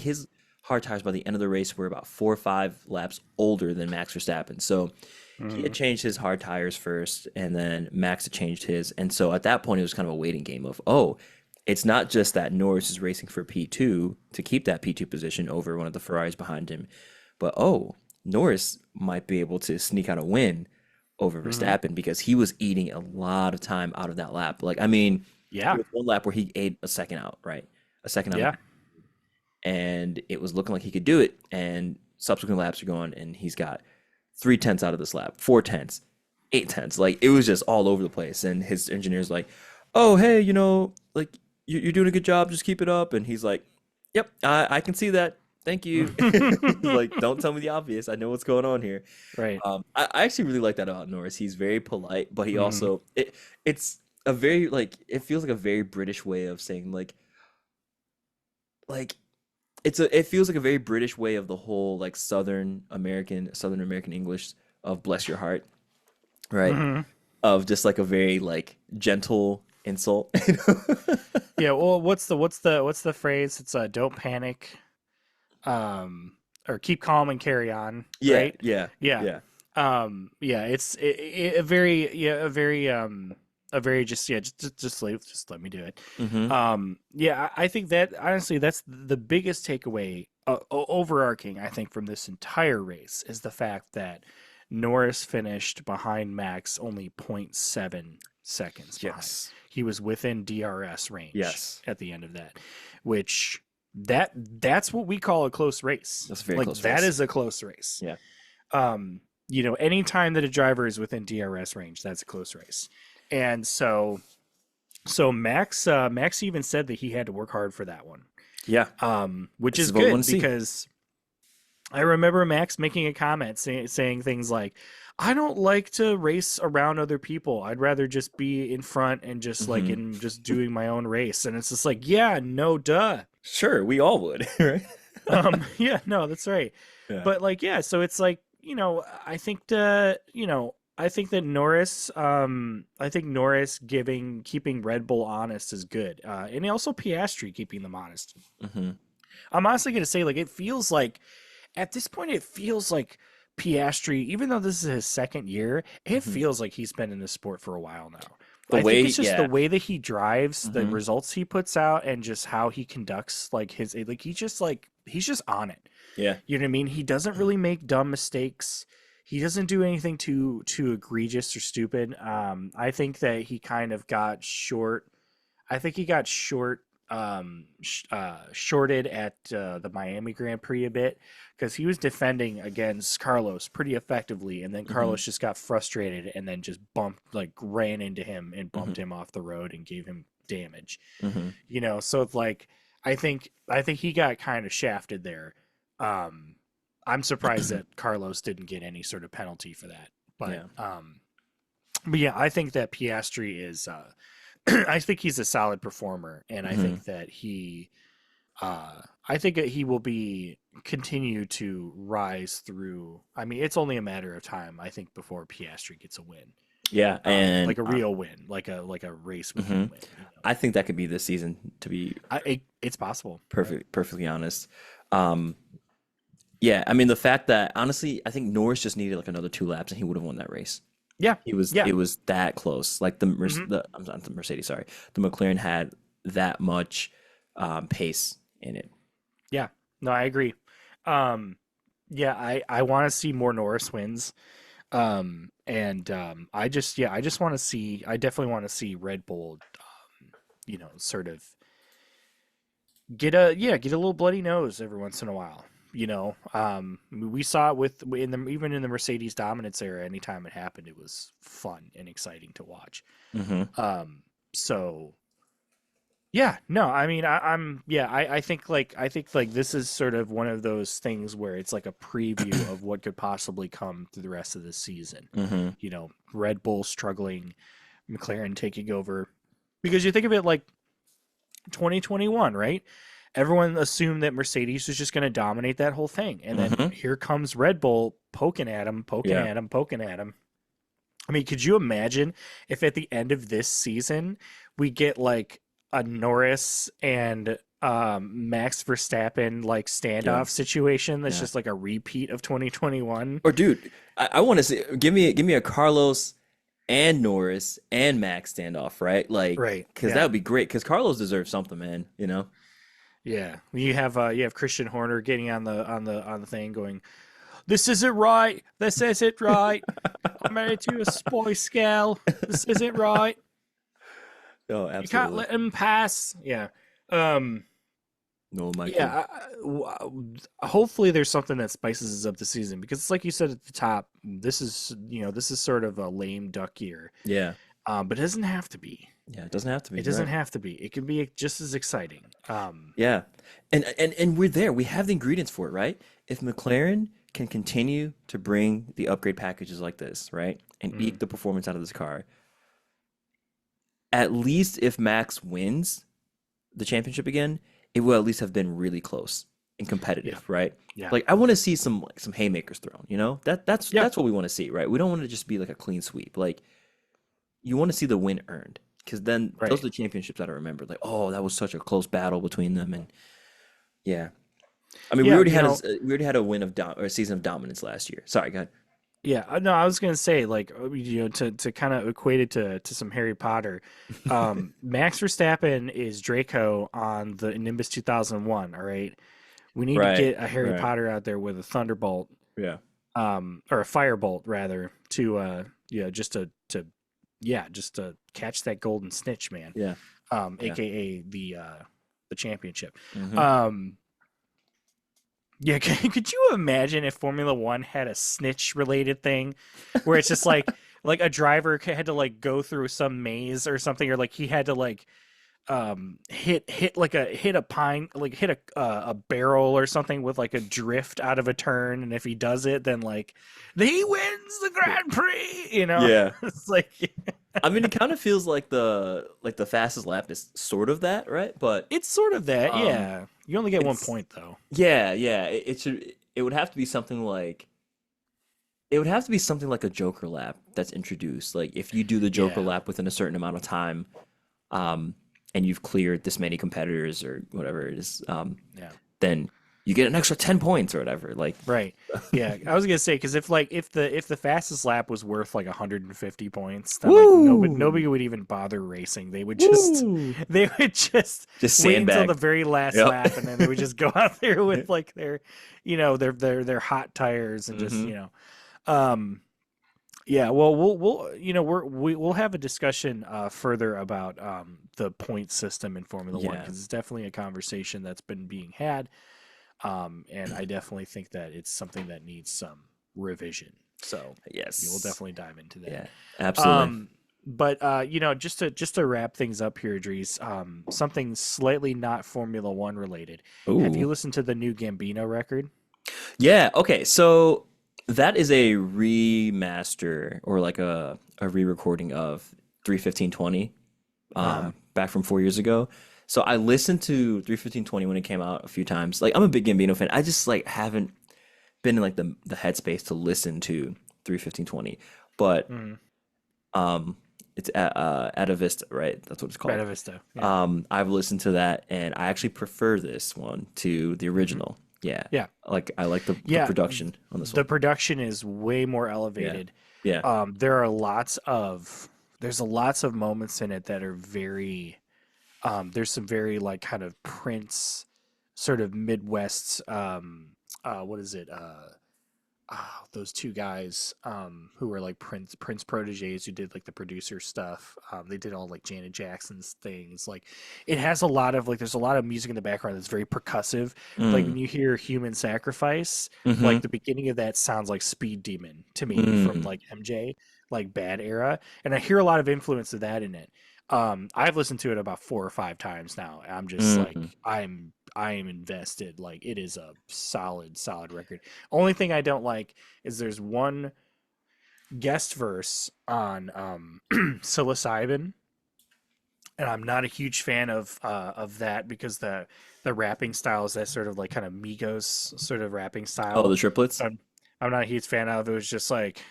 his hard tires by the end of the race were about 4 or 5 laps older than Max Verstappen. So he Hmm. had changed his hard tires first, and then Max had changed his. And so at that point, it was kind of a waiting game of, oh, it's not just that Norris is racing for P2 to keep that P2 position over one of the Ferraris behind him, but oh, Norris might be able to sneak out a win over Hmm. Verstappen because he was eating a lot of time out of that lap. Like, I mean, there Yeah. was one lap where he ate a second out, right? A second out, Yeah. and it was looking like he could do it. And subsequent laps are going, and he's got 3 tenths out of this lap, 4 tenths, 8 tenths. Like it was just all over the place. And his engineer's like, "Oh, hey, like you're doing a good job. Just keep it up." And he's like, "Yep, I can see that. Thank you." He's like, "Don't tell me the obvious. I know what's going on here." Right. I actually really like that about Norris. He's very polite, but he Hmm. also it's a very like it feels like a very British way of saying like it feels like a very British way of the whole like Southern American English of bless your heart, right? Hmm. Of just like a very like gentle insult. You know? Yeah. Well, what's the phrase? It's don't panic, or keep calm and carry on. Yeah, Right. yeah, Yeah. yeah. Yeah. A very, a very just, yeah, just let me do it. Mm-hmm. Yeah, I think that honestly, that's the biggest takeaway, overarching, I think, from this entire race is the fact that Norris finished behind Max only zero point 0.7 seconds behind. Yes. He was within DRS range Yes. at the end of that, which that's what we call a close race. That's a very Like close that race. is a close race. Yeah. Any time that a driver is within DRS range, that's a close race. And so Max even said that he had to work hard for that one, Yeah. which This is is what we want good to see. because I remember Max making a comment saying things like, "I don't like to race around other people. I'd rather just be in front and just like Hmm. in just doing my own race." And it's just like, yeah, no, duh. Sure, we all would, right? Yeah, no, that's right. Yeah. But like, yeah, so it's like, I think Norris keeping Red Bull honest is good. And also Piastri keeping them honest. Hmm. I'm honestly going to say, like, it feels like at this point, it feels like Piastri, even though this is his second year, it Hmm. feels like he's been in this sport for a while now. The I think way, it's just the yeah. way that he drives, the Hmm. results he puts out, and just how he conducts he's just on it. Yeah. You know what I mean? He doesn't really make dumb mistakes. He doesn't do anything too egregious or stupid. I think that he kind of got short. I think he got shorted at the Miami Grand Prix a bit because he was defending against Carlos pretty effectively, and then Hmm. Carlos just got frustrated and then just ran into him and Hmm. bumped him off the road and gave him damage. Hmm. So it's like I think he got kind of shafted there. Um, I'm surprised that Carlos didn't get any sort of penalty for that. But Yeah. but yeah, I think that Piastri is. I think he's a solid performer, and Hmm. I think that he will be continue to rise through. I mean, it's only a matter of time, I think, before Piastri gets a win, Yeah, and like a real win, like a race weekend mhm. win. You know, I think that could be this season, to be it's possible, right? perfectly honest. Um, yeah, I mean the fact that honestly, I think Norris just needed like another 2 laps and he would have won that race. Yeah, yeah. It was that close. Like the Hmm. I'm not the Mercedes, sorry, the McLaren had that much pace in it. Yeah, no, I agree. Um, yeah, I want to see more Norris wins. And I just want to see. I definitely want to see Red Bull, sort of get a little bloody nose every once in a while. We saw it with in the even in the Mercedes dominance era. Anytime it happened, it was fun and exciting to watch. Hmm. Um, so yeah, no, I mean, I'm yeah, I think like this is sort of one of those things where it's like a preview of what could possibly come through the rest of the season. Hmm. Red Bull struggling, McLaren taking over, because you think of it like 2021, right? Everyone assumed that Mercedes was just going to dominate that whole thing, and then Hmm. here comes Red Bull poking at him, poking Yeah. at him, poking at him. I mean, could you imagine if at the end of this season we get like a Norris and Max Verstappen like Yeah. standoff situation that's Yeah. just like a repeat of 2021? Or dude, I want to see give me a Carlos and Norris and Max standoff, right? Like, Right. because that Yeah. would be great. Because Carlos deserves something, man. You know? Yeah. You have Christian Horner getting on the thing going, "This isn't right. This isn't right. I'm married to a spoy scale. This isn't right. Oh, You can't absolutely. let him pass." Yeah. Um No, Michael. Yeah, hopefully there's something that spices up the season because it's like you said at the top. This is sort of a lame duck year, Yeah. but it doesn't have to be. Yeah. It doesn't have to be. It You're doesn't right. have to be. It can be just as exciting. Yeah. And we're there. We have the ingredients for it, right? If McLaren can continue to bring the upgrade packages like this, right? And Mhm. eke the performance out of this car, at least if Max wins the championship again, it will at least have been really close and Yeah, competitive, right? yeah, Like I want to see some haymakers thrown, you know? yeah. That's what we want to see, right? We don't want to just be like a clean sweep. Like you want to see the win earned because then those Right. are the championships that I remember. Like, oh, that was such a close battle between them, and yeah. I mean, Yeah, we already had a win of or a season of dominance last year. Sorry, go ahead. yeah. No, I was gonna say like to kind of equate it to some Harry Potter. Max Verstappen is Draco on the Nimbus 2001. All right, we need to Right, get a Harry right, Potter out there with a Thunderbolt, yeah, or a Firebolt rather, to just to catch that golden snitch, man. yeah, yeah. AKA the championship. Hmm. Um, yeah, could you imagine if Formula One had a snitch related thing, where it's just like a driver had to like go through some maze or something, or like he had to like hit a pine, like hit a barrel or something with like a drift out of a turn, and if he does it, then like he wins the Grand Prix, Yeah. it's like I mean, it kind of feels like the fastest lap is sort of that, right? But it's sort of that. um, Yeah, you only get one it's point though. yeah. It should it would have to be something like it would have to be something like a Joker lap that's introduced. Like if you do the Joker Yeah, lap within a certain amount of time, um, and you've cleared this many competitors or whatever it is, yeah. then you get an extra 10 points or whatever. Like, Right. Yeah, I was gonna say because if the fastest lap was worth like 150 points, then like woo, nobody would even bother racing. They would just woo, they would just just wait until the sandbag. very last Yep. lap, and then they would just go out there with like their hot tires and just Hmm. um yeah. Well, we'll we'll have a discussion further about the point system in Formula One Yeah. because it's definitely a conversation that's been being had. And I definitely think that it's something that needs some revision. So we'll Yes. definitely dive into that. Yeah. Absolutely. Um, But just to wrap things up here, Idris, something slightly not Formula One related. Have you Ooh. listened to the new Gambino record? Yeah, okay. So that is a remaster or like a re-recording of 31520 Uh-huh. back from 4 years ago. So I listened to 31520 when it came out a few times. Like I'm a big Gambino fan. I just like haven't been in like the headspace to listen to 31520. But Mm. um it's at a Vista, right? That's what it's called. Beta Vista. Yeah. I've listened to that and I actually prefer this one to the Hmm. original. Yeah. Yeah. Like I like the Yeah. production on this The one. production is way more Yeah. elevated. Yeah. There are lots of moments in it that are very there's some very like kind of Prince sort of Midwest what is it? Those two guys who were like Prince proteges who did like the producer stuff. They did all like Janet Jackson's things. Like it has a lot of like there's a lot of music in the background that's very percussive. Like when Mm. you hear Human Sacrifice, like Mm-hmm. the beginning of that sounds like Speed Demon to me from Mm. like MJ, like bad era. And I hear a lot of influence of that in it. I've listened to it about 4 or 5 times now. I'm just like Mm. I am invested. Like it is a solid record. Only thing I don't like is there's one guest verse on psilocybin, and I'm not a huge fan of that because the rapping style is that sort of like kind of Migos sort of rapping Oh, the style. triplets? I'm not a huge fan of. It was just like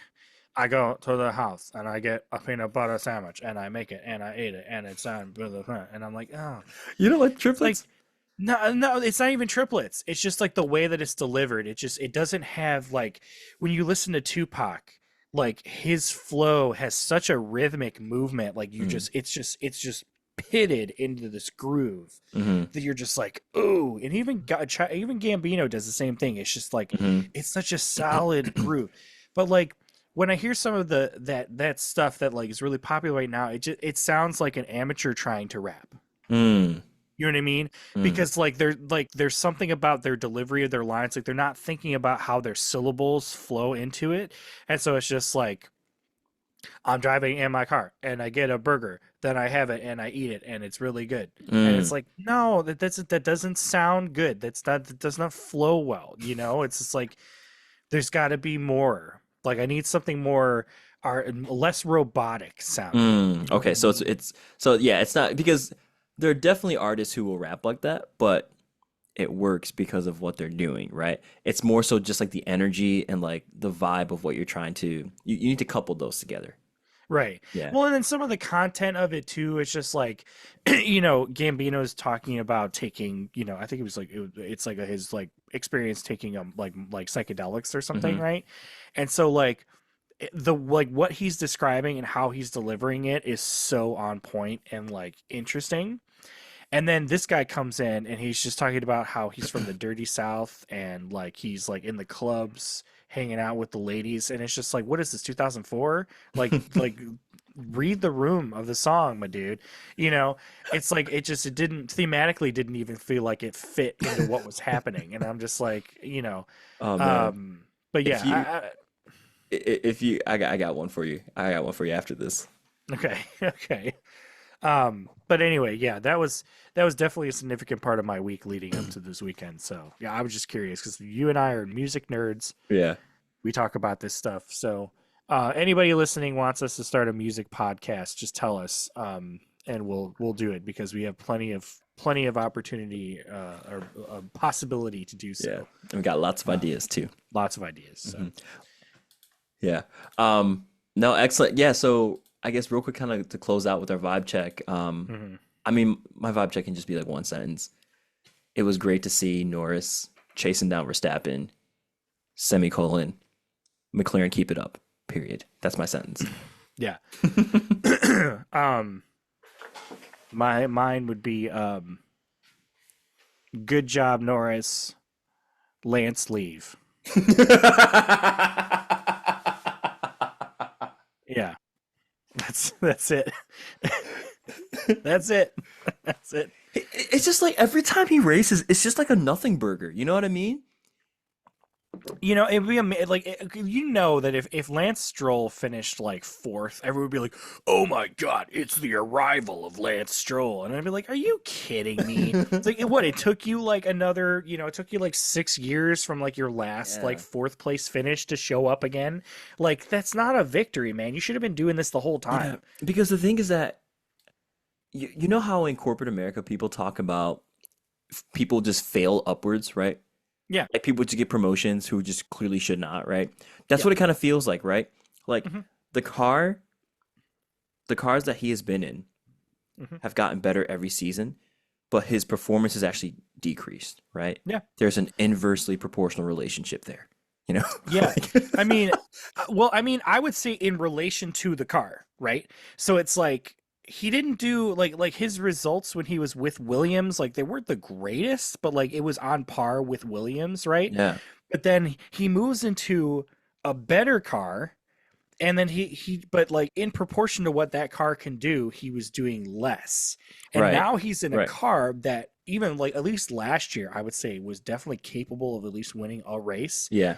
I go to the house and I get a peanut butter sandwich and I make it and I ate it and it's on blah, blah, blah. And I'm like, oh, You don't like it's like triplets? no, it's not even triplets. It's just like the way that it's delivered. It doesn't have like when you listen to Tupac, like his flow has such a rhythmic movement. Like Mm. it's just pitted into this groove Mm-hmm. that you're just like, ooh. And even Gambino does the same thing. It's just like Mm-hmm. it's such a solid groove. But like when I hear some of that stuff that like is really popular right now, it sounds like an amateur trying to rap. Mm. You know what I mean? Mm. Because there's something about their delivery of their lines, like they're not thinking about how their syllables flow into it. And so it's just like I'm driving in my car and I get a burger, then I have it and I eat it and it's really good. And it's Mm. like, no, that doesn't sound good. That does not flow well, you know? It's just like there's gotta be more. Like I need something more less robotic sounding. Mm. You know what Okay, I so mean? so yeah, it's not because there are definitely artists who will rap like that, but it works because of what they're doing, right? It's more so just like the energy and like the vibe of what you're trying to you need to couple those together. Right. Yeah. Well, and then some of the content of it too, it's just like, Gambino's talking about taking, I think it was like it's like his like experience taking like psychedelics or something, Mm-hmm. right? And so like the like what he's describing and how he's delivering it is so on point and like interesting. And then this guy comes in and he's just talking about how he's from the dirty South and like he's like in the clubs hanging out with the ladies and it's just like what is this 2004? Like read the room of the song, my dude. You know, it's like it didn't thematically didn't even feel like it fit into what was happening and I'm just like, Oh man. um but If yeah, you if you I got one for you. I got one for you after this. okay. Okay. But anyway, yeah, that was definitely a significant part of my week leading up to this weekend. So yeah, I was just curious because you and I are music nerds. Yeah. We talk about this stuff. So anybody listening wants us to start a music podcast, just tell us, and we'll do it because we have plenty of opportunity or possibility to do Yeah. so. And we got lots of Uh, ideas too. Lots of ideas. So Hmm. Yeah. No, excellent. Yeah, so I guess real quick kind of to close out with our vibe check. mhm. I mean, my vibe check can just be like one sentence. It was great to see Norris chasing down Verstappen, semicolon, McLaren keep it up. Period. That's my sentence. Yeah. um, my mine would be good job, Norris. Lance leave. Yeah, that's it. That's it. That's it. It's just like every time he races, it's just like a nothing burger. You know what I mean? You know, it'd be like you know that if Lance Stroll finished like fourth, everyone would be like, "Oh my God, it's the arrival of Lance Stroll," and I'd be like, "Are you kidding me?" It's like what it took you like another, it took you like 6 years from like your last like Yeah. fourth place finish to show up again. Like that's not a victory, man. You should have been doing this the whole Yeah, time. because the thing is that you know how in corporate America people talk about people just fail upwards, right? Yeah, Like people just get promotions who just clearly should not, right? That's yeah, what it kind of feels like, right? Like hmm the car, the cars that he has been in hmm have gotten better every season, but his performance has actually decreased, right? yeah, There's an inversely proportional relationship there, you know? yeah. Like, I mean, well, I mean, I would say in relation to the car, right? So it's like he didn't do like his results when he was with Williams, like they weren't the greatest, but like it was on par with Williams, right? yeah, But then he moves into a better car, and then he but like in proportion to what that car can do, he was doing less. And right, now he's in a right. car that even like at least last year, I would say was definitely capable of at least winning a race, Yeah,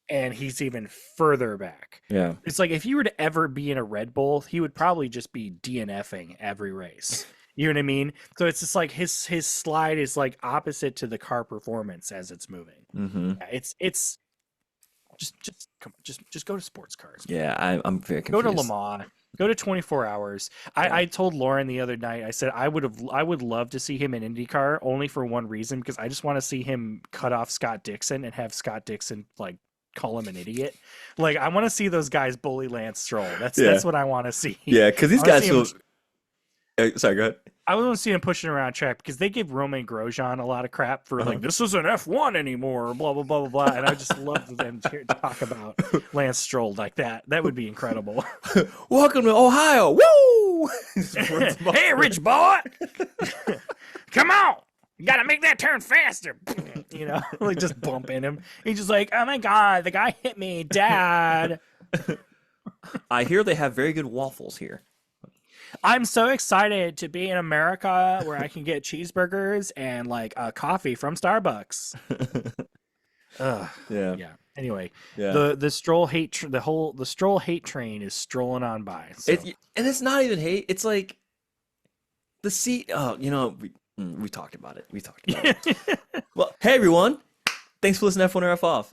and he's even further back. yeah, It's like if he were to ever be in a Red Bull, he would probably just be DNFing every race. You know what I mean? So it's just like his slide is like opposite to the car performance as it's moving. mm-hmm. Yeah, it's just come on, just go to sports cars, man. Yeah, I'm very Go to Le confused. Mans. Go to 24 hours. Yeah. I told Lauren the other night, I said I would love to see him in IndyCar only for one reason, because I just want to see him cut off Scott Dixon and have Scott Dixon like call him an idiot. Like I want to see those guys bully Lance Stroll. Yeah, That's what I want to see. yeah, because I these want to guys see him feel. Sorry, go ahead. I want to see him pushing around track because they give Romain Grosjean a lot of crap for Uh-huh. like this isn't F1 anymore, blah blah blah blah blah. And I just love them to talk about Lance Stroll like that. That would be incredible. Welcome to Ohio. Woo! Just runs them off. Hey, rich boy, come on! You gotta make that turn faster. Like just bumping him. He's just like, oh my god, the guy hit me, Dad. I hear they have very good waffles here. I'm so excited to be in America where I can get cheeseburgers and like a coffee from Starbucks. Ugh. Yeah, Yeah. Anyway, yeah. the Stroll hate the Stroll hate train is strolling on by. So And it's not even hate. It's like the seat. Oh, we talked about it. We talked about it. Well, hey everyone. Thanks for listening to F1 or F Off.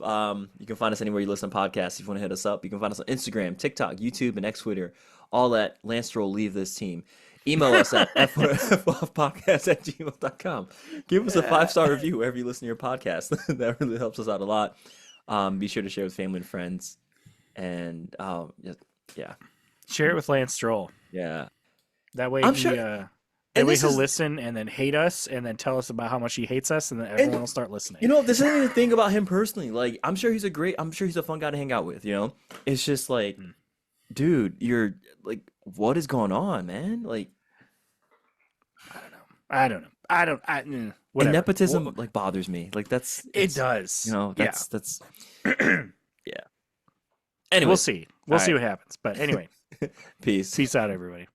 You can find us anywhere you listen to podcasts. If you want to hit us up, you can find us on Instagram, TikTok, YouTube, and X Twitter. All at Lance Stroll Leave This Team. Email us at f1offpodcast@gmail.com. Give us a 5-star review wherever you listen to your podcast. That really helps us out a lot. Be sure to share with family and friends. And yeah, share it with Lance Stroll. yeah. That way I'm he sure. that And way this he'll is, listen and then hate us and then tell us about how much he hates us, and then everyone and will start listening. this isn't even a thing about him personally. Like, I'm sure he's a fun guy to hang out with. It's just like, Hmm. dude, you're like, what is going on, man? Like, I don't know. and Whatever. nepotism like bothers me. Like, It does. Yeah. that's yeah. We'll Anyways, see. all We'll see right. what happens. But anyway, Peace. peace out, everybody.